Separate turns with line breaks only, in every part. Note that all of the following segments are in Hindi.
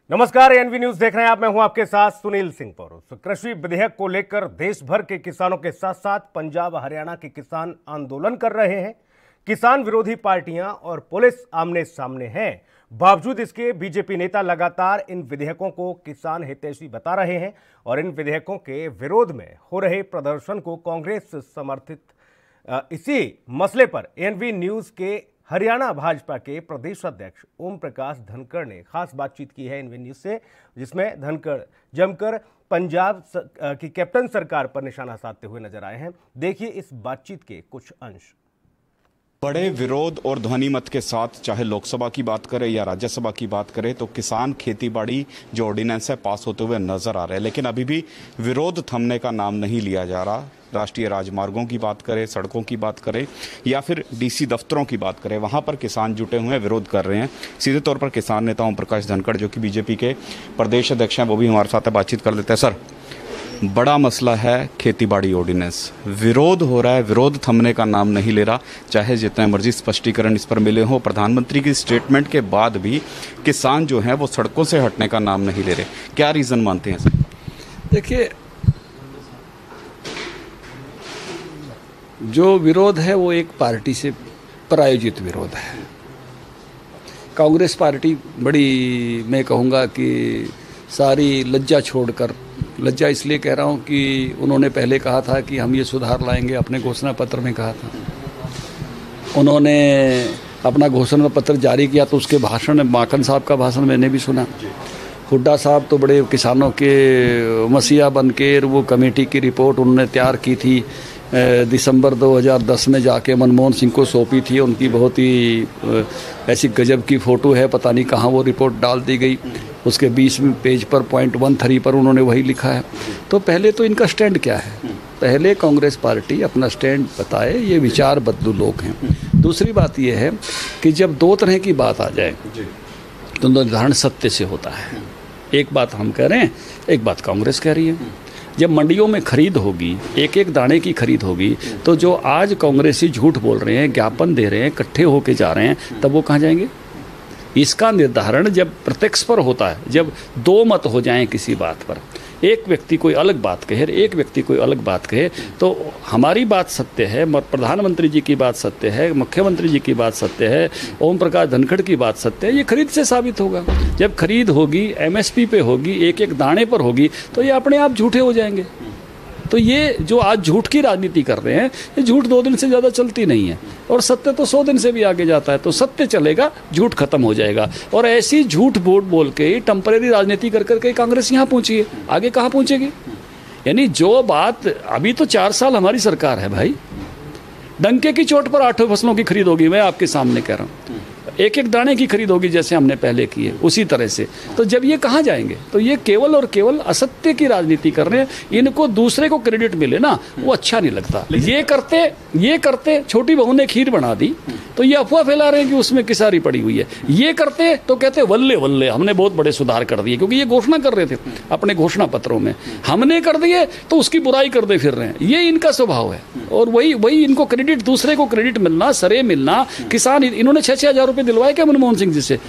नमस्कार, एएनवी न्यूज देख रहे हैं आप। मैं हूं आपके साथ सुनील सिंह पौरुष। कृषि विधेयक को लेकर देश भर के किसानों के साथ साथ पंजाब हरियाणा के किसान आंदोलन कर रहे हैं। किसान विरोधी पार्टियां और पुलिस आमने सामने हैं। बावजूद इसके बीजेपी नेता लगातार इन विधेयकों को किसान हितैषी बता रहे हैं और इन विधेयकों के विरोध में हो रहे प्रदर्शन को कांग्रेस समर्थित। इसी मसले पर एएनवी न्यूज के हरियाणा भाजपा के प्रदेश अध्यक्ष ओम प्रकाश धनखड़ ने खास बातचीत की है एएनवी न्यूज से, जिसमें धनखड़ जमकर पंजाब की कैप्टन सरकार पर निशाना साधते हुए नजर आए हैं। देखिए इस बातचीत के कुछ अंश।
बड़े विरोध और ध्वनिमत के साथ चाहे लोकसभा की बात करें या राज्यसभा की बात करें तो किसान खेतीबाड़ी जो ऑर्डिनेंस है पास होते हुए नजर आ रहे हैं, लेकिन अभी भी विरोध थमने का नाम नहीं लिया जा रहा। राष्ट्रीय राजमार्गों की बात करें, सड़कों की बात करें या फिर डीसी दफ्तरों की बात करें, वहां पर किसान जुटे हुए हैं, विरोध कर रहे हैं। सीधे तौर पर किसान नेता ओम प्रकाश धनखड़ जो कि बीजेपी के प्रदेश अध्यक्ष हैं, वो भी हमारे साथ बातचीत कर लेते हैं। सर, बड़ा मसला है खेतीबाड़ी ऑर्डिनेंस, विरोध हो रहा है, विरोध थमने का नाम नहीं ले रहा। चाहे जितने मर्जी स्पष्टीकरण इस पर मिले हो, प्रधानमंत्री की स्टेटमेंट के बाद भी किसान जो हैं वो सड़कों से हटने का नाम नहीं ले रहे। क्या रीजन मानते हैं सर?
देखिए, जो विरोध है वो एक पार्टी से प्रायोजित विरोध है। कांग्रेस पार्टी बड़ी, मैं कहूँगा कि सारी लज्जा छोड़कर, लज्जा इसलिए कह रहा हूँ कि उन्होंने पहले कहा था कि हम ये सुधार लाएंगे, अपने घोषणा पत्र में कहा था। उन्होंने अपना घोषणा पत्र जारी किया तो उसके भाषण, माखन साहब का भाषण मैंने भी सुना। हुड्डा साहब तो बड़े किसानों के मसीहा बन के वो कमेटी की रिपोर्ट उन्होंने तैयार की थी, दिसंबर 2010 में जाके मनमोहन सिंह को सौंपी थी। उनकी बहुत ही ऐसी गजब की फ़ोटो है, पता नहीं कहाँ वो रिपोर्ट डाल दी गई। उसके 20वें पेज पर पॉइंट 13 पर उन्होंने वही लिखा है। तो पहले तो इनका स्टैंड क्या है, पहले कांग्रेस पार्टी अपना स्टैंड बताए, ये विचार बदलू लोग हैं। दूसरी बात ये है कि जब दो तरह की बात आ जाए तो निर्धारण सत्य से होता है। एक बात हम कह रहे हैं, एक बात कांग्रेस कह रही है। जब मंडियों में खरीद होगी, एक एक दाने की खरीद होगी, तो जो आज कांग्रेसी झूठ बोल रहे हैं, ज्ञापन दे रहे हैं, इकट्ठे होके जा रहे हैं, तब वो कहाँ जाएंगे? इसका निर्धारण जब प्रत्यक्ष पर होता है, जब दो मत हो जाएं किसी बात पर, एक व्यक्ति कोई अलग बात कहे, एक व्यक्ति कोई अलग बात कहे, तो हमारी बात सत्य है, प्रधानमंत्री जी की बात सत्य है, मुख्यमंत्री जी की बात सत्य है, ओम प्रकाश धनखड़ की बात सत्य है। ये खरीद से साबित होगा। जब खरीद होगी, एमएसपी पे होगी, एक एक दाने पर होगी, तो ये अपने आप झूठे हो जाएंगे। तो ये जो आज झूठ की राजनीति कर रहे हैं, ये झूठ 2 दिन से ज़्यादा चलती नहीं है और सत्य तो 100 दिन से भी आगे जाता है। तो सत्य चलेगा, झूठ खत्म हो जाएगा। और ऐसी झूठ बोल के टेम्परेरी राजनीति कर करके कांग्रेस यहाँ पहुंची है, आगे कहाँ पहुंचेगी? यानी जो बात, अभी तो 4 साल हमारी सरकार है भाई, डंके की चोट पर 8 फसलों की खरीद होगी। मैं आपके सामने कह रहा हूँ, एक एक दाने की खरीद होगी जैसे हमने पहले की है, उसी तरह से। तो जब ये कहाँ जाएंगे? तो ये केवल और केवल असत्य की राजनीति कर रहे हैं। इनको दूसरे को क्रेडिट मिले ना, वो अच्छा नहीं लगता। ये करते छोटी बहू ने खीर बना दी तो ये अफवाह फैला रहे हैं कि उसमें किसारी पड़ी हुई है। ये करते तो कहते वल्ले वल्ले हमने बहुत बड़े सुधार कर दिए, क्योंकि ये घोषणा कर रहे थे अपने घोषणा पत्रों में। हमने कर दिए तो उसकी बुराई करते फिर रहे हैं। ये इनका स्वभाव है और वही इनको क्रेडिट, दूसरे को क्रेडिट मिलना, सरे मिलना। किसान, इन्होंने 6-6 हज़ार रुपये दिलवाए क्या मनमोहन सिंह जी से?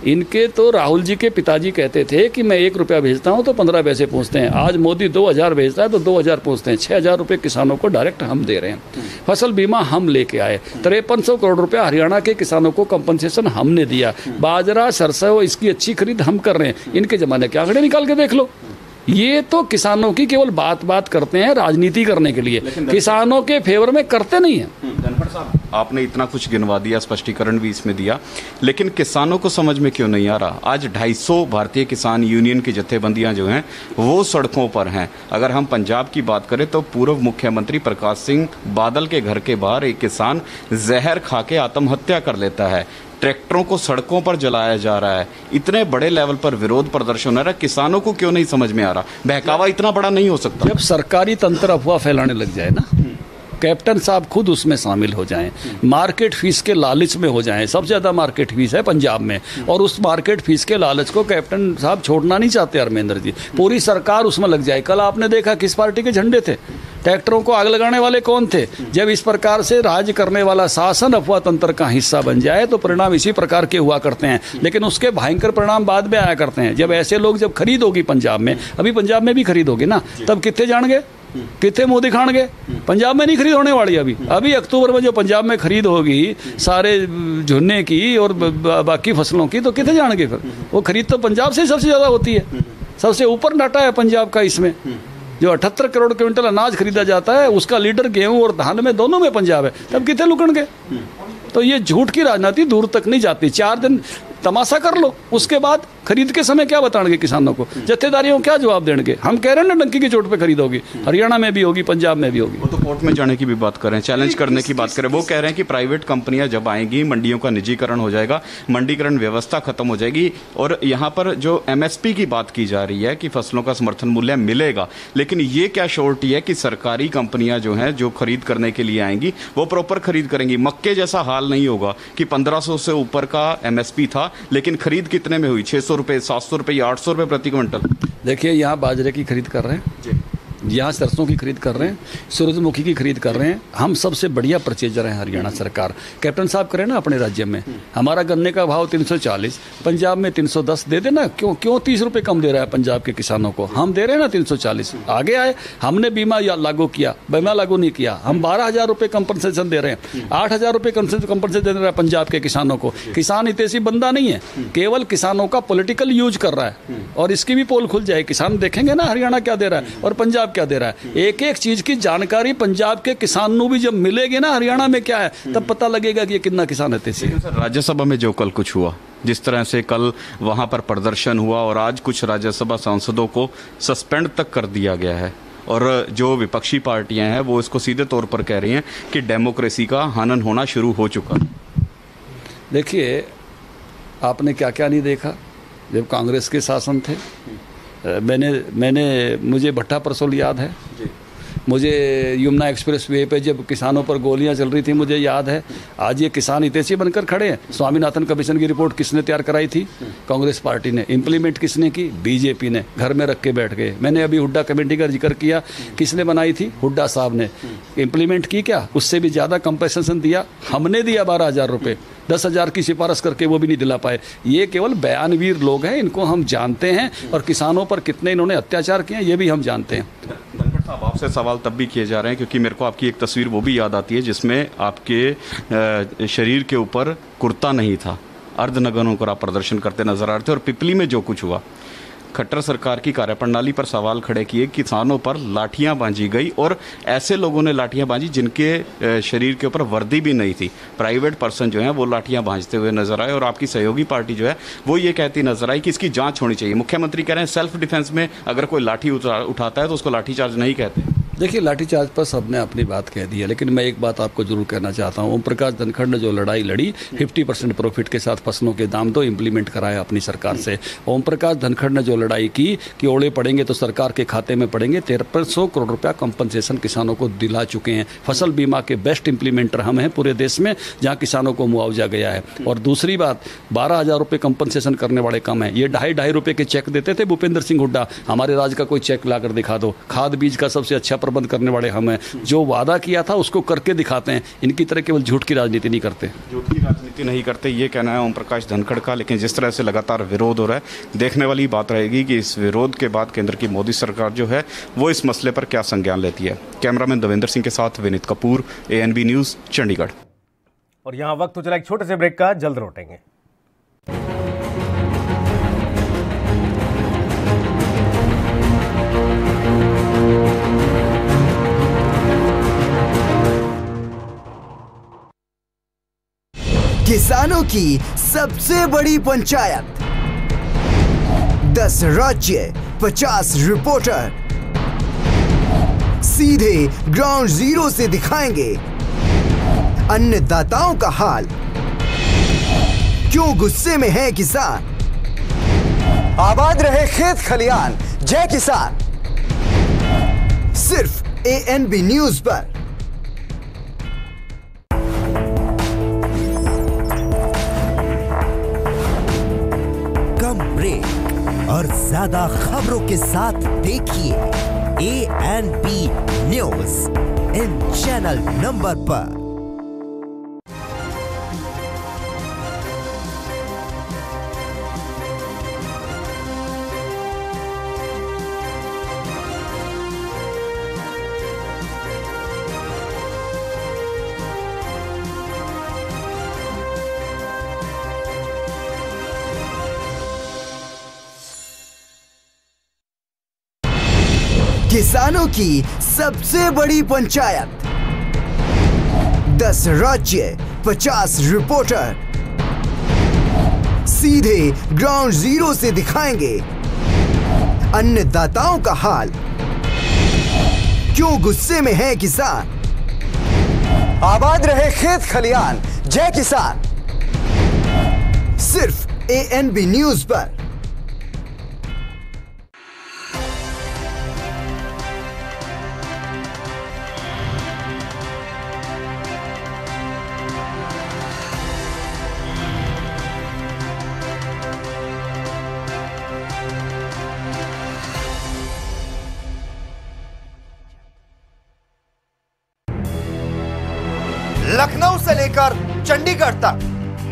इनके तो राहुल जी के पिताजी कहते थे कि मैं 1 रुपया भेजता हूं तो 15 पैसे पहुंचते हैं। आज मोदी 2000 भेजता है तो 2000 पहुंचते हैं। 6000 रुपये किसानों को डायरेक्ट हम दे रहे हैं। फसल बीमा हम लेके आए, 5300 करोड़ रुपया हरियाणा के किसानों को कंपनसेशन हमने दिया। बाजरा, सरसों, इसकी अच्छी खरीद हम कर रहे हैं। इनके जमाने के आंकड़े निकाल के देख लो। ये तो किसानों की केवल बात करते हैं राजनीति करने के लिए, किसानों के फेवर में करते नहीं है।
धनखड़ साहब, आपने इतना कुछ गिनवा दिया, स्पष्टीकरण भी इसमें दिया, लेकिन किसानों को समझ में क्यों नहीं आ रहा? आज 250 भारतीय किसान यूनियन की जत्थेबंदियां जो हैं वो सड़कों पर हैं। अगर हम पंजाब की बात करें तो पूर्व मुख्यमंत्री प्रकाश सिंह बादल के घर के बाहर एक किसान जहर खा के आत्महत्या कर लेता है। ट्रैक्टरों को सड़कों पर जलाया जा रहा है। इतने बड़े लेवल पर विरोध प्रदर्शन हो रहा है, किसानों को क्यों नहीं समझ में आ रहा? बहकावा इतना बड़ा नहीं हो सकता।
जब सरकारी तंत्र अफवाह फैलाने लग जाए ना, कैप्टन साहब खुद उसमें शामिल हो जाएं, मार्केट फीस के लालच में हो जाएं। सबसे ज़्यादा मार्केट फीस है पंजाब में, और उस मार्केट फीस के लालच को कैप्टन साहब छोड़ना नहीं चाहते धर्मेंद्र जी। पूरी सरकार उसमें लग जाए। कल आपने देखा किस पार्टी के झंडे थे, ट्रैक्टरों को आग लगाने वाले कौन थे। जब इस प्रकार से राज करने वाला शासन अफवाह तंत्र का हिस्सा बन जाए तो परिणाम इसी प्रकार के हुआ करते हैं, लेकिन उसके भयंकर परिणाम बाद में आया करते हैं। जब ऐसे लोग जब खरीद होगी पंजाब में, अभी पंजाब में भी खरीद होगी ना, तब कितने जाएंगे, कितने मुंह दिखाएंगे। पंजाब में नहीं खरीद होने वाली अभी अक्टूबर में जो पंजाब में खरीद होगी सारे झुन्ने की और बाकी फसलों की, तो कितने जाएंगे फिर। वो खरीद तो पंजाब से सबसे ज़्यादा होती है, सबसे ऊपर डाटा है पंजाब का। इसमें जो 78 करोड़ क्विंटल अनाज खरीदा जाता है, उसका लीडर गेहूं और धान में दोनों में पंजाब है, तब कितने लुकणगे। तो ये झूठ की राजनीति दूर तक नहीं जाती। 4 दिन तमाशा कर लो, उसके बाद खरीद के समय क्या बताएंगे किसानों को, जत्थेदारियों क्या जवाब देंगे। हम कह रहे हैं ना डंकी की चोट पे खरीद होगी, हरियाणा में भी होगी, पंजाब में भी होगी।
वो तो कोर्ट में जाने की भी बात कर रहे हैं, चैलेंज करने की बात करें। वो कह रहे हैं कि प्राइवेट कंपनियां जब आएंगी, मंडियों का निजीकरण हो जाएगा, मंडीकरण व्यवस्था खत्म हो जाएगी, और यहाँ पर जो MSP की बात की जा रही है कि फसलों का समर्थन मूल्य मिलेगा, लेकिन ये क्या श्योरिटी है कि सरकारी कंपनियां जो हैं जो खरीद करने के लिए आएंगी वो प्रॉपर खरीद करेंगी। मक्के जैसा हाल नहीं होगा कि 1500 से ऊपर का MSP था, लेकिन खरीद कितने में हुई, 600 रुपये, 700 रुपये, 800 रुपये प्रति क्विंटल।
देखिए, यहाँ बाजरे की खरीद कर रहे हैं, यहाँ सरसों की खरीद कर रहे हैं, सूरजमुखी की खरीद कर रहे हैं। हम सबसे बढ़िया परचेजर हैं हरियाणा सरकार। कैप्टन साहब करें ना अपने राज्य में, हमारा गन्ने का भाव 340, पंजाब में 310 दे देना। क्यों 30 रुपये कम दे रहा है पंजाब के किसानों को, हम दे रहे हैं ना 340। आगे आए, हमने बीमा लागू किया, बीमा लागू नहीं किया, हम 12,000 रुपये कंपनसेशन दे रहे हैं, 8,000 रुपये कंपनसेशन दे रहे हैं पंजाब के किसानों को। किसान हितैषी बंदा नहीं है, केवल किसानों का पॉलिटिकल यूज कर रहा है, और इसकी भी पोल खुल जाए। किसान देखेंगे ना हरियाणा क्या दे रहा है और पंजाब क्या दे रहा है। एक एक चीज की जानकारी पंजाब के किसान को भी जब मिलेगी ना हरियाणा में क्या है, तब पता लगेगा कि ये कितना किसान है।
राज्यसभा में जो कल कुछ हुआ, जिस तरह से कल वहां पर प्रदर्शन हुआ, और आज कुछ राज्यसभा सांसदों को सस्पेंड तक कर दिया गया है, और जो विपक्षी पार्टियां हैं वो इसको सीधे तौर पर कह रही हैं कि डेमोक्रेसी का हनन होना शुरू हो चुका।
देखिए, आपने क्या क्या नहीं देखा जब कांग्रेस के शासन थे। मुझे भट्टा परसोल याद है, मुझे यमुना एक्सप्रेस वे पे जब किसानों पर गोलियां चल रही थी मुझे याद है। आज ये किसान हितैषी बनकर खड़े हैं। स्वामीनाथन कमीशन की रिपोर्ट किसने तैयार कराई थी? कांग्रेस पार्टी ने। इम्प्लीमेंट किसने की? बीजेपी ने। घर में रख के बैठ गए। मैंने अभी हुड्डा कमेटी का जिक्र किया, किसने बनाई थी? हुड्डा साहब ने। इम्प्लीमेंट की क्या? उससे भी ज़्यादा कंपनसेशन दिया, हमने दिया 12,000 रुपये। 10,000 की सिफारिश करके वो भी नहीं दिला पाए। ये केवल बयानवीर लोग हैं, इनको हम जानते हैं, और किसानों पर कितने इन्होंने अत्याचार किए ये भी हम जानते हैं।
धनखड़ साहब, आपसे सवाल तब भी किए जा रहे हैं क्योंकि मेरे को आपकी एक तस्वीर वो भी याद आती है जिसमें आपके शरीर के ऊपर कुर्ता नहीं था, अर्धनग्न होकर आप प्रदर्शन करते नजर आ रहे थे। और पिपली में जो कुछ हुआ, खट्टर सरकार की कार्यप्रणाली पर सवाल खड़े किए, किसानों पर लाठियां बांधी गई, और ऐसे लोगों ने लाठियां बांधी जिनके शरीर के ऊपर वर्दी भी नहीं थी। प्राइवेट पर्सन जो है वो लाठियां बांधते हुए नजर आए, और आपकी सहयोगी पार्टी जो है वो ये कहती नजर आई कि इसकी जांच होनी चाहिए। मुख्यमंत्री कह रहे हैं सेल्फ डिफेंस में अगर कोई लाठी उठाता है तो उसको लाठीचार्ज नहीं कहते।
देखिए, लाठीचार्ज पर सबने अपनी बात कह दी है, लेकिन मैं एक बात आपको जरूर कहना चाहता हूँ। ओम प्रकाश धनखड़ ने जो लड़ाई लड़ी 50% प्रॉफिट के साथ फसलों के दाम तो इम्प्लीमेंट कराया अपनी सरकार से। ओम प्रकाश धनखड़ ने जो लड़ाई की कि ओले पड़ेंगे तो सरकार के खाते में पड़ेंगे, 5300 करोड़ रुपया कंपनसेशन किसानों को दिला चुके हैं। फसल बीमा के बेस्ट इम्प्लीमेंटर हम हैं पूरे देश में, जहाँ किसानों को मुआवजा गया है। और दूसरी बात, 12,000 रुपये कंपनसेशन करने वाले कम है। ये 2.5 रुपये के चेक देते थे भूपेंद्र सिंह हुड्डा, हमारे राज्य का कोई चेक लाकर दिखा दो। खाद बीज का सबसे अच्छा प्रबंध करने वाले हम हैं, जो वादा किया था उसको करके दिखाते हैं। इनकी तरह केवल झूठ की राजनीति नहीं करते।
झूठ की राजनीति नहीं करते, ये कहना है ओम प्रकाश धनखड़ का। लेकिन जिस तरह से लगातार विरोध हो रहा है, देखने वाली बात रहेगी कि इस विरोध के बाद केंद्र की मोदी सरकार जो है वो इस मसले पर क्या संज्ञान लेती है। कैमरामैन देवेंद्र सिंह के साथ विनीत कपूर, ANB न्यूज़, चंडीगढ़।
और यहाँ वक्त हो चला एक छोटे से ब्रेक का, जल्द लौटेंगे।
किसानों की सबसे बड़ी पंचायत, 10 राज्य, 50 रिपोर्टर सीधे ग्राउंड जीरो से दिखाएंगे अन्नदाताओं का हाल। क्यों गुस्से में है किसान? आबाद रहे खेत खलियान, जय किसान। सिर्फ ANB न्यूज़ पर। और ज्यादा खबरों के साथ देखिए ANP news in channel number पर। किसानों की सबसे बड़ी पंचायत, 10 राज्य, 50 रिपोर्टर सीधे ग्राउंड जीरो से दिखाएंगे अन्नदाताओं का हाल। क्यों गुस्से में है किसान? आबाद रहे खेत खलियान, जय किसान। सिर्फ ANP न्यूज पर।
लखनऊ से लेकर चंडीगढ़ तक,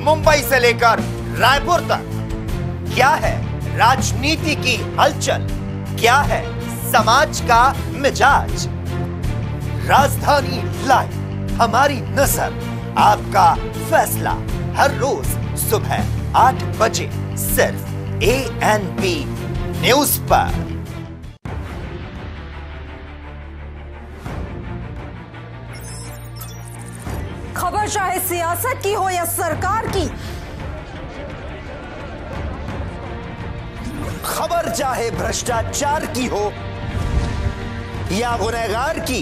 मुंबई से लेकर रायपुर तक, क्या है राजनीति की हलचल, क्या है समाज का मिजाज। राजधानी लाइव, हमारी नजर, आपका फैसला, हर रोज सुबह 8 बजे सिर्फ ANP न्यूज पर।
खबर चाहे सियासत की हो या सरकार की,
खबर चाहे भ्रष्टाचार की हो या गुनहगार की,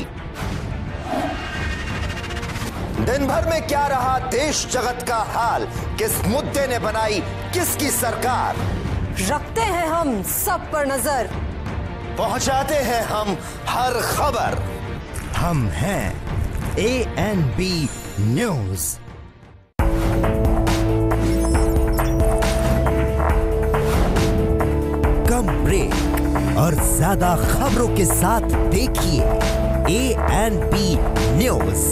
दिन भर में क्या रहा देश जगत का हाल, किस मुद्दे ने बनाई किसकी सरकार,
रखते हैं हम सब पर नजर,
पहुंचाते हैं हम हर खबर।
हम हैं ANP न्यूज। कम ब्रेक और ज्यादा खबरों के साथ देखिए ANP news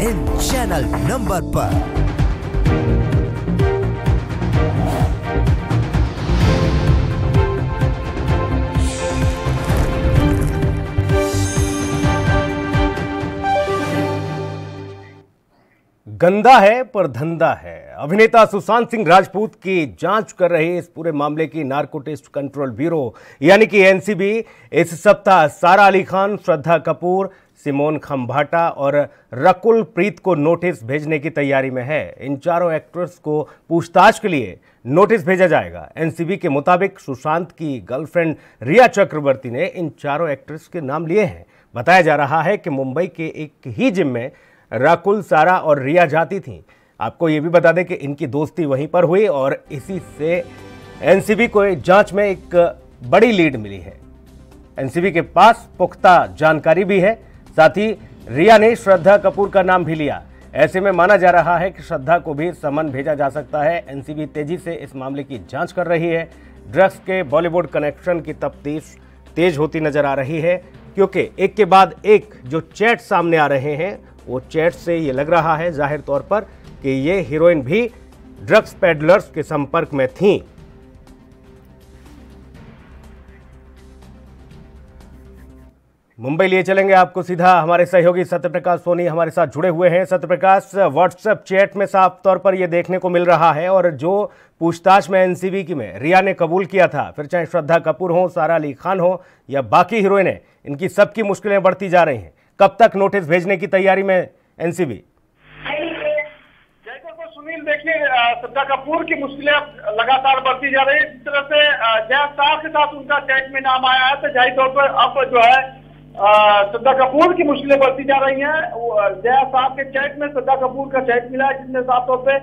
in channel number पर।
गंदा है पर धंधा है। अभिनेता सुशांत सिंह राजपूत की जांच कर रही इस पूरे मामले की नार्को टेस्ट कंट्रोल ब्यूरो यानी कि NCB इस सप्ताह सारा अली खान, श्रद्धा कपूर, सिमोन खंभाटा और रकुल प्रीत को नोटिस भेजने की तैयारी में है। इन चारों एक्ट्रेस को पूछताछ के लिए नोटिस भेजा जाएगा। NCB के मुताबिक सुशांत की गर्लफ्रेंड रिया चक्रवर्ती ने इन चारों एक्ट्रेस के नाम लिए हैं। बताया जा रहा है कि मुंबई के एक ही जिम में राकुल, सारा और रिया जाती थीं। आपको ये भी बता दें कि इनकी दोस्ती वहीं पर हुई और इसी से NCB को जांच में एक बड़ी लीड मिली है। NCB के पास पुख्ता जानकारी भी है। साथ ही रिया ने श्रद्धा कपूर का नाम भी लिया। ऐसे में माना जा रहा है कि श्रद्धा को भी समन भेजा जा सकता है। NCB तेजी से इस मामले की जांच कर रही है। ड्रग्स के बॉलीवुड कनेक्शन की तफ्तीश तेज होती नजर आ रही है, क्योंकि एक के बाद एक जो चैट सामने आ रहे हैं वो चैट से ये लग रहा है जाहिर तौर पर कि ये हीरोइन भी ड्रग्स पेडलर्स के संपर्क में थीं। मुंबई लिए चलेंगे आपको सीधा। हमारे सहयोगी सत्यप्रकाश सोनी हमारे साथ जुड़े हुए हैं। सत्यप्रकाश, व्हाट्सएप चैट में साफ तौर पर यह देखने को मिल रहा है और जो पूछताछ में NCB की में रिया ने कबूल किया था, फिर चाहे श्रद्धा कपूर हो, सारा अली खान हो या बाकी हीरोइनें, इनकी सबकी मुश्किलें बढ़ती जा रही हैं। कब तक नोटिस भेजने की तैयारी में NCB?
सुनील, देखिए, श्रद्धा कपूर की मुश्किलें लगातार बढ़ती जा रही है। जिस तरह से जया साहब के साथ उनका चैट में नाम आया है, तो जाहिर तौर पर अब जो है श्रद्धा कपूर की मुश्किलें बढ़ती जा रही हैं। जया साहब के चैट में श्रद्धा कपूर का चैट मिला है, जिसमें साफ तौर पे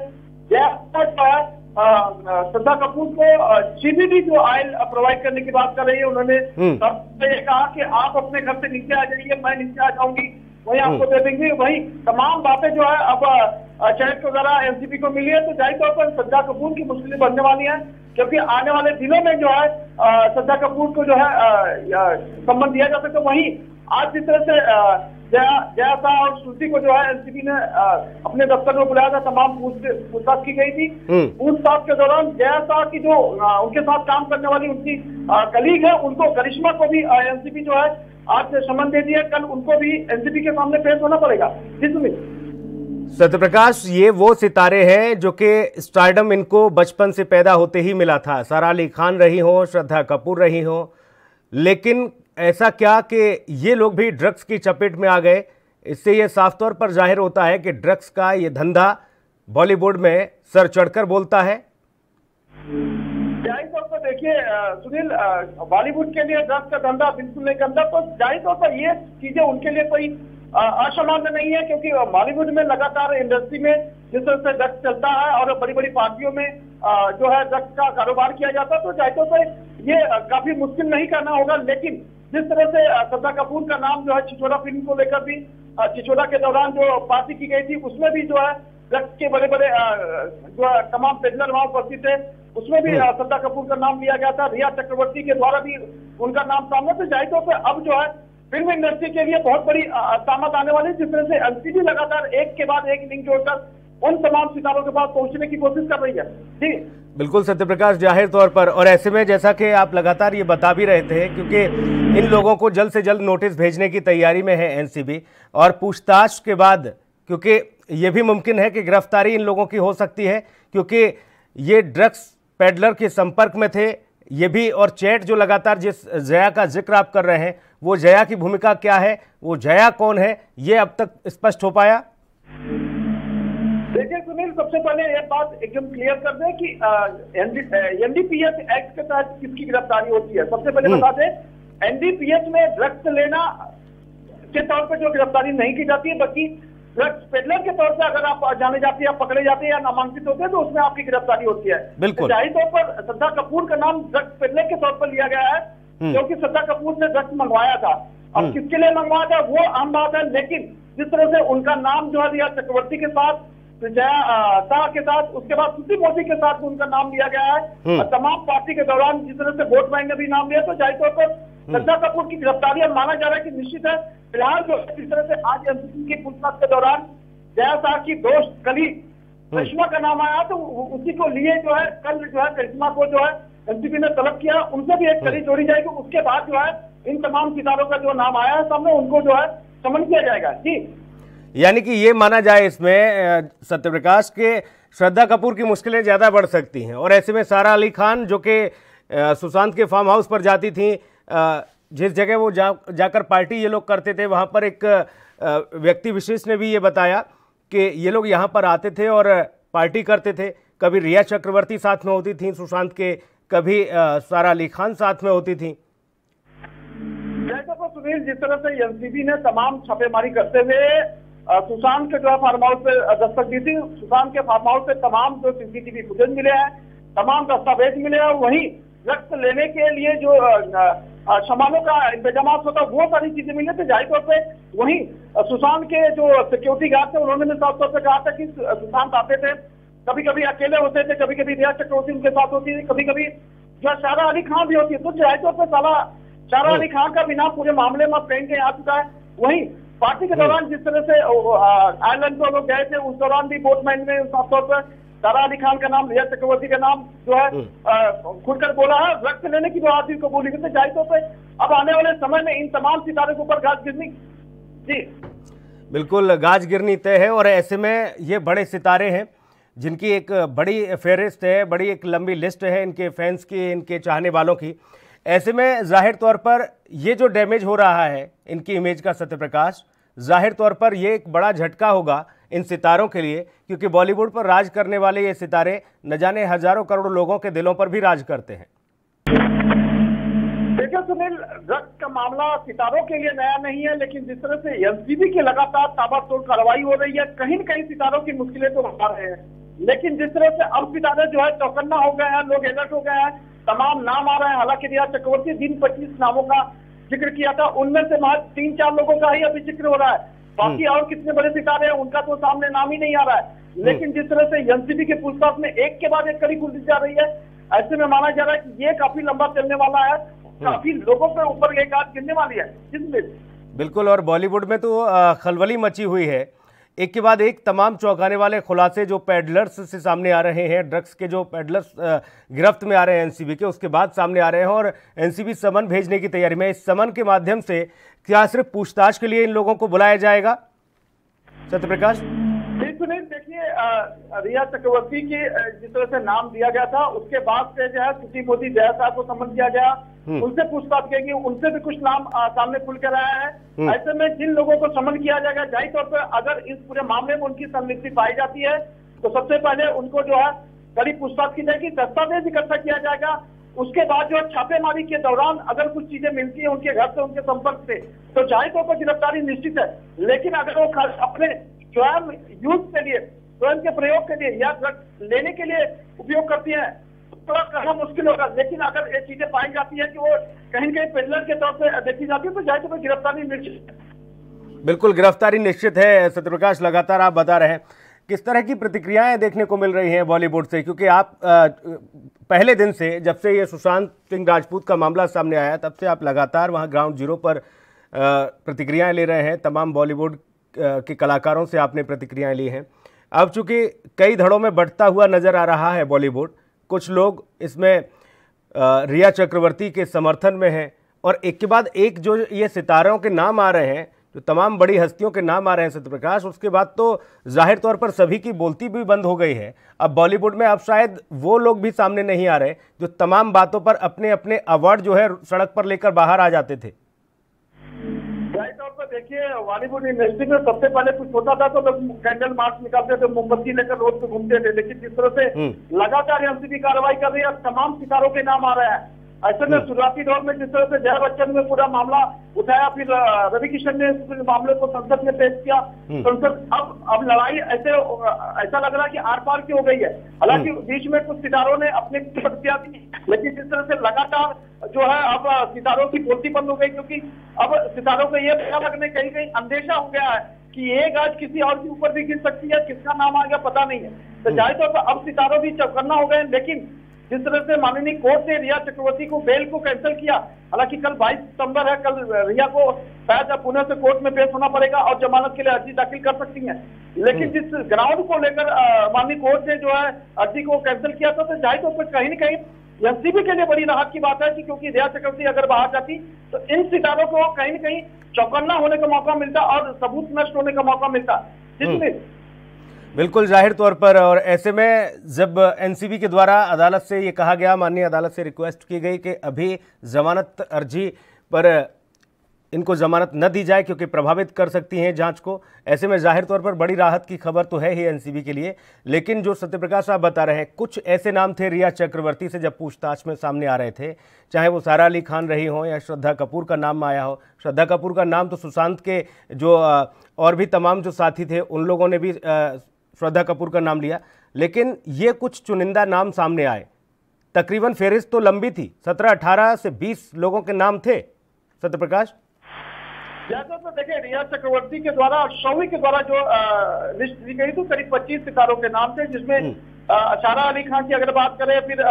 जया जो है श्रद्धा कपूर को CBD जो ऑयल प्रोवाइड करने की बात कर रही है। उन्होंने ये कहा कि आप अपने घर से नीचे आ जाइए, मैं नीचे आ जाऊंगी, वही आपको दे देंगे। वही तमाम बातें जो है अब चैट वगैरह एनसीपी को मिली है, तो जाहिर तौर पर श्रद्धा कपूर की मुश्किलें बढ़ने वाली हैं, क्योंकि आने वाले दिनों में जो है श्रद्धा कपूर को जो है सम्मान दिया जा सकता है। वहीं आज जिस तरह से जया शाह और श्रुति को जो है एनसीपी ने अपने दफ्तर में बुलाया था, तमाम पूछताछ की गई थी। पूछताछ के दौरान जया शाह की जो उनके साथ काम करने वाली उनकी कलीग है, उनको करिश्मा को भी एनसीपी जो है आज समन दे दिया। कल उनको भी एनसीपी के सामने पेश होना पड़ेगा। जी सुनील।
सत्यप्रकाश, ये वो सितारे हैं जो कि स्टारडम इनको बचपन से पैदा होते ही मिला था। सारा अली खान रही हो, श्रद्धा कपूर रही हो, लेकिन ऐसा क्या कि ये लोग भी ड्रग्स की चपेट में आ गए। इससे ये साफ तौर पर जाहिर होता है कि ड्रग्स का ये धंधा बॉलीवुड में सर चढ़कर बोलता है।
जाहिर तौर पर देखिए सुनील, बॉलीवुड के लिए ड्रग्स का धंधा बिल्कुल नहीं गंदा, तो जाहिर तौर पर ये चीजें उनके लिए कोई असामान्य नहीं है, क्योंकि बॉलीवुड में लगातार इंडस्ट्री में जिस तरह से ड्रग्स चलता है और बड़ी बड़ी पार्टियों में जो है ड्रग्स का कारोबार किया जाता है, तो जाहिर तौर पर ये काफी मुश्किल नहीं करना होगा। लेकिन जिस तरह से श्रद्धा कपूर का नाम जो है छिछोरा फिल्म को लेकर भी, छिछोरा के दौरान जो पार्टी की गई थी उसमें भी जो है ड्रग्स के बड़े बड़े जो है तमाम पेडलर वहां उपस्थित थे, उसमें भी श्रद्धा कपूर का नाम लिया गया था। रिया चक्रवर्ती के द्वारा भी उनका नाम सामने, तो जाहिर तौर पर अब जो है फिल्म इंडस्ट्री के लिए बहुत बड़ी सामत आने वाली है, जिस तरह से एनसीबी लगातार एक के बाद एक लिंक जोड़कर उन तमाम सितारों के पास पहुंचने की कोशिश कर रही है। जी
बिल्कुल सत्यप्रकाश, जाहिर तौर पर। और ऐसे में जैसा कि आप लगातार ये बता भी रहे थे, क्योंकि इन लोगों को जल्द से जल्द नोटिस भेजने की तैयारी में है एनसीबी, और पूछताछ के बाद क्योंकि ये भी मुमकिन है कि गिरफ्तारी इन लोगों की हो सकती है, क्योंकि ये ड्रग्स पेडलर के संपर्क में थे ये भी। और चैट जो लगातार जिस जया का जिक्र आप कर रहे हैं, वो जया की भूमिका क्या है, वो जया कौन है, ये अब तक स्पष्ट हो पाया?
देखिए सुनील, सबसे पहले ये बात एकदम क्लियर कर दें कि एनडीपीएस एक्ट के तहत किसकी गिरफ्तारी होती है। सबसे पहले बता दें, एनडीपीएस में ड्रग्स लेना के तौर पर जो गिरफ्तारी नहीं की जाती है, बल्कि ड्रग्स पेडलर के तौर पर अगर आप जाने जाते हैं, पकड़े जाते हैं या नामांकित होते हैं, तो उसमें आपकी गिरफ्तारी होती है।
बिल्कुल।
जाहिर तौर पर श्रद्धा कपूर का नाम ड्रग्स पेडलर के तौर पर लिया गया है, क्योंकि श्रद्धा कपूर ने ड्रग्स मंगवाया था। अब किसके लिए मंगवाया था वो आम बात है, लेकिन जिस तरह से उनका नाम जो है रिया चक्रवर्ती के साथ, जया शाह के साथ, उसके बाद श्रुति मोदी के साथ उनका नाम लिया गया है, और तमाम पार्टी के दौरान जिस तरह से वोट बैंक ने भी नाम लिया, तो जाहिर तौर पर श्रद्धा कपूर की गिरफ्तारी अब माना जा रहा है कि निश्चित है। फिलहाल जो जिस तरह से आज एनसीबी की पूछताछ के दौरान जया शाह की दोस्त कलीग करिश्मा का नाम आया, तो उसी को लिए जो है कल जो है करिश्मा को जो है एनसीबी ने तलब किया, उनसे भी एक कड़ी जोड़ी जाएगी। उसके बाद जो है इन तमाम सितारों का जो नाम आया है सामने, उनको जो है समन किया जाएगा। जी,
यानी कि ये माना जाए इसमें सत्यप्रकाश के श्रद्धा कपूर की मुश्किलें ज़्यादा बढ़ सकती हैं। और ऐसे में सारा अली खान जो कि सुशांत के फार्म हाउस पर जाती थी, जिस जगह वो जाकर पार्टी ये लोग करते थे, वहाँ पर एक व्यक्ति विशेष ने भी ये बताया कि ये लोग यहाँ पर आते थे और पार्टी करते थे। कभी रिया चक्रवर्ती साथ में होती थी सुशांत के, कभी सारा अली खान साथ में होती थी।
जैसा तो सुनील, जिस तरह से एनसीबी ने तमाम छापेमारी करते हुए सुशांत के जो है फार्म हाउस पे दस्तक दी थी, सुशांत के फार्म हाउस से तमाम जो सीसीटीवी फुटेज मिले हैं, तमाम दस्तावेज मिले हैं, वहीं रक्त लेने के लिए जो सामानों का इंतजाम होता है वो सारी चीजें मिली। तो जाहिर तौर पे वहीं सुशांत के जो सिक्योरिटी गार्ड थे उन्होंने भी साफ तौर पर कहा था कि सुशांत आते थे, कभी कभी अकेले होते थे, कभी कभी रिया चक्रवर्ती उनके साथ होती थी, कभी कभी जो सारा अली खान भी होती है। तो जाहिर तौर पर सारा अली खान का भी नाम पूरे मामले में पेन के आ चुका है। वहीं पार्टी के दौरान जिस तरह से आयरलैंड को लोग गए थे, उस दौरान भी बोटमैन ने साफ तौर पर सारा अली खान का नाम, रिया चक्रवर्ती का नाम जो है खुलकर बोला है। रक्त लेने की जो आदमी को बोली गई, जाहिर तौर पर अब आने वाले समय में इन तमाम सितारों के ऊपर गाज गिरनी, जी
बिल्कुल गाज गिरनी तय है। और ऐसे में ये बड़े सितारे हैं जिनकी एक बड़ी फेहरिस्त है, बड़ी एक लंबी लिस्ट है इनके फैंस की, इनके चाहने वालों की। ऐसे में जाहिर तौर पर ये जो डैमेज हो रहा है इनकी इमेज का सत्यप्रकाश, जाहिर तौर पर ये एक बड़ा झटका होगा इन सितारों के लिए, क्योंकि बॉलीवुड पर राज करने वाले ये सितारे न जाने हजारों करोड़ लोगों के दिलों पर भी राज करते हैं।
देखिए सुनील, ड्रग्स का मामला सितारों के लिए नया नहीं है, लेकिन जिस तरह से एनसीबी की लगातार ताबड़तोड़ कार्रवाई हो रही है, कहीं न कहीं सितारों की मुश्किलें तो बढ़ा रहे हैं। लेकिन जिस तरह से अब सितारे जो है चौकन्ना हो गए हैं, लोग अलर्ट हो गए हैं, तमाम नाम आ रहे हैं। हालांकि रिया चक्रवर्ती जिन 25 नामों का जिक्र किया था, उनमें से महज 3-4 लोगों का ही अभी जिक्र हो रहा है। बाकी और कितने बड़े सितारे हैं उनका तो सामने नाम ही नहीं आ रहा है। लेकिन जिस तरह से एनसीबी के पूछताछ में एक के बाद एक कड़ी खुलती जा रही है, ऐसे में माना जा रहा है कि ये काफी लंबा चलने वाला है, काफी लोगों के ऊपर एक आंच गिरने वाली है।
बिल्कुल, और बॉलीवुड में तो खलबली मची हुई है, एक के बाद एक तमाम चौंकाने वाले खुलासे जो पैडलर्स से सामने आ रहे हैं, ड्रग्स के जो पैडलर्स गिरफ्त में आ रहे हैं एनसीबी के, उसके बाद सामने आ रहे हैं और एनसीबी समन भेजने की तैयारी में। इस समन के माध्यम से क्या सिर्फ पूछताछ के लिए इन लोगों को बुलाया जाएगा सत्यप्रकाश?
नहीं, देखिए रिया चक्रवर्ती की जिस तरह से नाम दिया गया था, उसके बाद से जो है सुशील मोदी जया साहब को समन किया गया, उनसे पूछताछ की, उनसे भी कुछ नाम सामने खुल कर आया है। ऐसे में जिन लोगों को समन किया जाएगा, जाहिर तौर पर अगर इस पूरे मामले में उनकी संलिप्ति पाई जाती है तो सबसे पहले उनको जो है कड़ी पूछताछ की जाएगी, दस्तावेज इकट्ठा किया जाएगा। उसके बाद जो छापेमारी के दौरान अगर कुछ चीजें मिलती है उनके घर से, उनके संपर्क से, तो जाहिर तौर पर गिरफ्तारी निश्चित है। लेकिन अगर वो अपने स्वयं यूज के लिए, स्वयं के प्रयोग के लिए या लेने के लिए उपयोग करती है तो थोड़ा कहना मुश्किल होगा। लेकिन अगर ये चीजें पाई जाती है कि वो कहीं कहीं पेडलर के तौर पर देखी जाती है तो जाहिर तौर पर गिरफ्तारी निश्चित है।
बिल्कुल, गिरफ्तारी निश्चित है सत्यप्रकाश। लगातार आप बता रहे हैं किस तरह की प्रतिक्रियाएं देखने को मिल रही हैं बॉलीवुड से, क्योंकि आप पहले दिन से, जब से ये सुशांत सिंह राजपूत का मामला सामने आया, तब से आप लगातार वहां ग्राउंड जीरो पर प्रतिक्रियाएं ले रहे हैं। तमाम बॉलीवुड के कलाकारों से आपने प्रतिक्रियाएं ली हैं। अब चूंकि कई धड़ों में बढ़ता हुआ नजर आ रहा है बॉलीवुड, कुछ लोग इसमें रिया चक्रवर्ती के समर्थन में हैं और एक के बाद एक जो ये सितारों के नाम आ रहे हैं, जो तमाम बड़ी हस्तियों के नाम आ रहे हैं सत्यप्रकाश, उसके बाद तो जाहिर तौर पर सभी की बोलती भी बंद हो गई है। अब बॉलीवुड में अब शायद वो लोग भी सामने नहीं आ रहे जो तमाम बातों पर अपने अपने अवार्ड जो है सड़क पर लेकर बाहर आ जाते थे।
देखिए, बॉलीवुड इंडस्ट्री में सबसे पहले कुछ होता था तो लोग कैंडल मार्च निकालते थे, मोमबत्ती लेकर रोड पे घूमते थे। लेकिन जिस तरह से लगातार एनसीबी कार्रवाई कर रही है, तमाम सितारों के नाम आ रहे हैं। ऐसे में शुरुआती दौर में जिस तरह से जया बच्चन ने पूरा मामला उठाया, फिर रवि किशन ने इस मामले को संसद में पेश किया। संसद अब लड़ाई ऐसा लग रहा है कि आर पार की हो गई है। हालांकि बीच में कुछ सितारों ने अपनी प्रतिक्रिया दी, लेकिन जिस तरह से लगातार जो है अब सितारों की बोलती बंद हो गई, क्योंकि अब सितारों को ये पता लगने कहीं कहीं अंदेशा हो गया है कि एक आज किसी और के ऊपर भी गिर सकती है, किसका नाम आ गया पता नहीं है। तो जाहिर तौर पर अब सितारों भी चौकन्ना हो गए। लेकिन जिस तरह से माननीय कोर्ट ने रिया चक्रवर्ती को बेल को कैंसिल किया, हालांकि कल 22 सितंबर है, कल रिया को शायद पुणे से कोर्ट में पेश होना पड़ेगा और जमानत के लिए अर्जी दाखिल कर सकती हैं। लेकिन जिस ग्राउंड को लेकर माननीय कोर्ट ने जो है अर्जी को कैंसिल किया था, तो जाहिर तौर पर कहीं न कहीं एनसीबी के लिए बड़ी राहत की बात है कि क्योंकि रिया चक्रवर्ती अगर बाहर जाती तो इन सितारों को कहीं न कहीं चौकन्ना होने का मौका मिलता और सबूत नष्ट होने का मौका मिलता। जिसमें
बिल्कुल जाहिर तौर पर, और ऐसे में जब एनसीबी के द्वारा अदालत से ये कहा गया, माननीय अदालत से रिक्वेस्ट की गई कि अभी जमानत अर्जी पर इनको जमानत न दी जाए क्योंकि प्रभावित कर सकती हैं जांच को, ऐसे में जाहिर तौर पर बड़ी राहत की खबर तो है ही एनसीबी के लिए। लेकिन जो सत्यप्रकाश आप बता रहे हैं, कुछ ऐसे नाम थे रिया चक्रवर्ती से जब पूछताछ में सामने आ रहे थे, चाहे वो सारा अली खान रही हो या श्रद्धा कपूर का नाम आया हो। श्रद्धा कपूर का नाम तो सुशांत के जो और भी तमाम जो साथी थे उन लोगों ने भी श्रद्धा कपूर का नाम लिया, लेकिन ये कुछ चुनिंदा नाम सामने आए। तकरीबन फेरिस्त तो लंबी थी, 17, 18 से 20 लोगों के नाम थे सत्यप्रकाश।
जैसा तो देखिए, रिया चक्रवर्ती के द्वारा, शौवी के द्वारा जो लिस्ट दी गई थी, करीब 25 सितारों के नाम थे, जिसमें सारा अली खान की अगर बात करें, फिर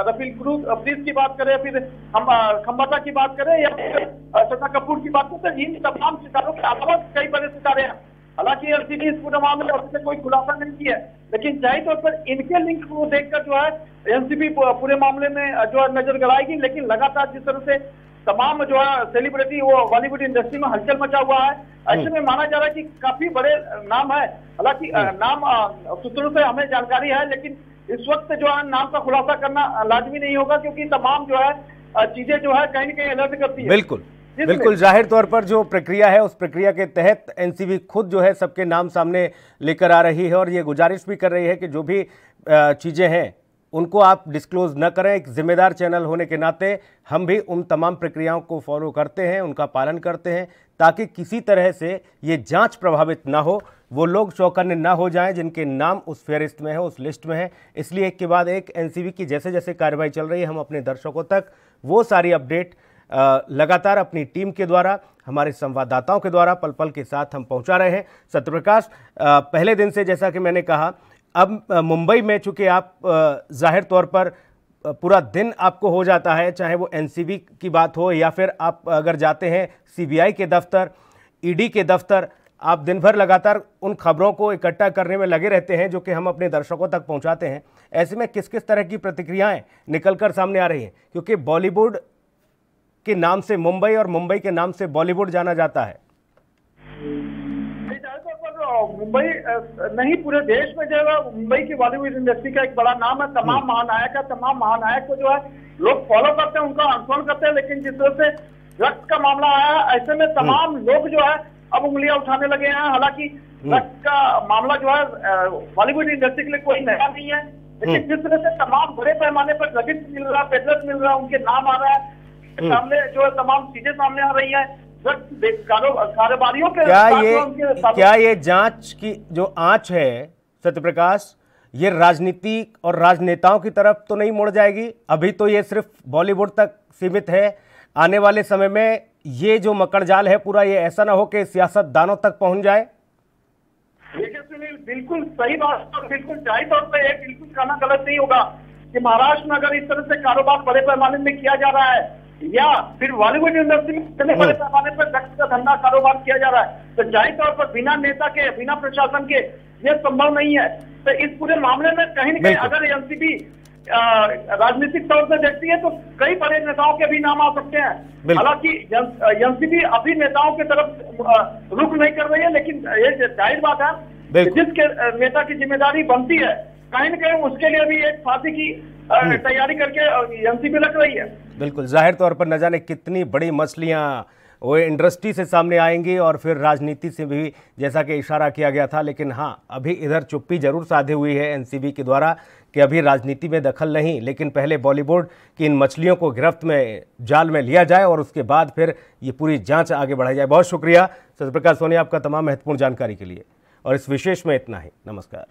रफील प्रीस की बात करें, फिर हम खम्बाता की बात करें या फिर श्रद्धा कपूर की बात करें, तो इन तमाम सितारों के अलावा कई बड़े सितारे हैं। हालांकि एनसीबी इस पूरे मामले में अभी तक कोई खुलासा नहीं किया है, लेकिन जाहिर तौर पर इनके लिंक को देखकर जो है एनसीबी पूरे मामले में जो है नजर गड़ाएगी। लेकिन लगातार जिस तरह से तमाम जो है सेलिब्रिटी वो बॉलीवुड इंडस्ट्री में हलचल मचा हुआ है, ऐसे में माना जा रहा है कि काफी बड़े नाम है। हालांकि नाम सूत्रों से हमें जानकारी है, लेकिन इस वक्त जो है नाम का खुलासा करना लाजमी नहीं होगा, क्योंकि तमाम जो है चीजें जो है कहीं न कहीं अलर्ट करती है।
बिल्कुल जाहिर तौर पर जो प्रक्रिया है, उस प्रक्रिया के तहत एनसीबी खुद जो है सबके नाम सामने लेकर आ रही है और ये गुजारिश भी कर रही है कि जो भी चीज़ें हैं उनको आप डिस्क्लोज न करें। एक जिम्मेदार चैनल होने के नाते हम भी उन तमाम प्रक्रियाओं को फॉलो करते हैं, उनका पालन करते हैं, ताकि किसी तरह से ये जांच प्रभावित ना हो, वो लोग चौकन्ने ना हो जाएं जिनके नाम उस फेहरिस्त में है, उस लिस्ट में है। इसलिए एक के बाद एक एनसीबी की जैसे जैसे कार्रवाई चल रही है, हम अपने दर्शकों तक वो सारी अपडेट लगातार अपनी टीम के द्वारा, हमारे संवाददाताओं के द्वारा पल पल के साथ हम पहुंचा रहे हैं। सत्यप्रकाश, पहले दिन से जैसा कि मैंने कहा, अब मुंबई में चूंकि आप जाहिर तौर पर पूरा दिन आपको हो जाता है, चाहे वो एनसीबी की बात हो या फिर आप अगर जाते हैं सीबीआई के दफ्तर, ईडी के दफ्तर, आप दिन भर लगातार उन खबरों को इकट्ठा करने में लगे रहते हैं जो कि हम अपने दर्शकों तक पहुंचाते हैं। ऐसे में किस किस तरह की प्रतिक्रियाएं निकलकर सामने आ रही हैं, क्योंकि बॉलीवुड के नाम से मुंबई और मुंबई के नाम से बॉलीवुड जाना जाता है।
मुंबई नहीं, पूरे देश में जो है मुंबई की बॉलीवुड इंडस्ट्री का एक बड़ा नाम है। तमाम महानायक को जो है लोग फॉलो करते हैं, उनका अनुसरण करते हैं। लेकिन जिस तरह से ड्रग्स का मामला आया, ऐसे में तमाम लोग जो है अब उंगलियां उठाने लगे हैं। हालांकि ड्रग्स का मामला जो है बॉलीवुड इंडस्ट्री के लिए कोई नया नहीं है, लेकिन जिस तरह से तमाम बड़े पैमाने पर ड्रग्स मिल रहा है, पेडलर्स मिल रहा है, उनके नाम आ रहा है सामने, जो है तमाम चीजें सामने आ रही है कारोबारियों के।
क्या ये जांच की जो आंच है सत्यप्रकाश, ये राजनीति और राजनेताओं की तरफ तो नहीं मुड़ जाएगी? अभी तो ये सिर्फ बॉलीवुड तक सीमित है, आने वाले समय में ये जो मकड़जाल है पूरा, ये ऐसा ना हो कि सियासतदानों तक पहुंच जाए।
देखिए सुनील, बिल्कुल सही बात और बिल्कुल जाहिर तौर पर एक बिल्कुल कहना गलत नहीं होगा कि महाराष्ट्र में अगर इस तरह से कारोबार बड़े पैमाने में किया जा रहा है या फिर बॉलीवुड इंडस्ट्री में इतने बड़े पैमाने पर ड्रग्स का धंधा कारोबार किया जा रहा है, तो जाहिर तौर पर बिना नेता के, बिना प्रशासन के ये संभव नहीं है। तो इस पूरे मामले में कहीं न कहीं अगर एनसीबी राजनीतिक तौर से देखती है तो कई बड़े नेताओं के भी नाम आ सकते हैं। हालांकि एनसीबी अभी नेताओं की तरफ रुख नहीं कर रही है, लेकिन ये जाहिर बात है जिसके नेता की जिम्मेदारी बनती है, कहीं न कहीं उसके लिए भी एक फांसी की तैयारी करके एनसीबी लग रही है।
बिल्कुल, जाहिर तौर पर न जाने कितनी बड़ी मछलियां वो इंडस्ट्री से सामने आएंगी और फिर राजनीति से भी, जैसा कि इशारा किया गया था। लेकिन हाँ, अभी इधर चुप्पी जरूर साधे हुई है एनसीबी के द्वारा कि अभी राजनीति में दखल नहीं, लेकिन पहले बॉलीवुड की इन मछलियों को गिरफ्त में, जाल में लिया जाए और उसके बाद फिर ये पूरी जांच आगे बढ़ाई जाए। बहुत शुक्रिया सत्यप्रकाश सोनी आपका तमाम महत्वपूर्ण जानकारी के लिए, और इस विशेष में इतना ही। नमस्कार।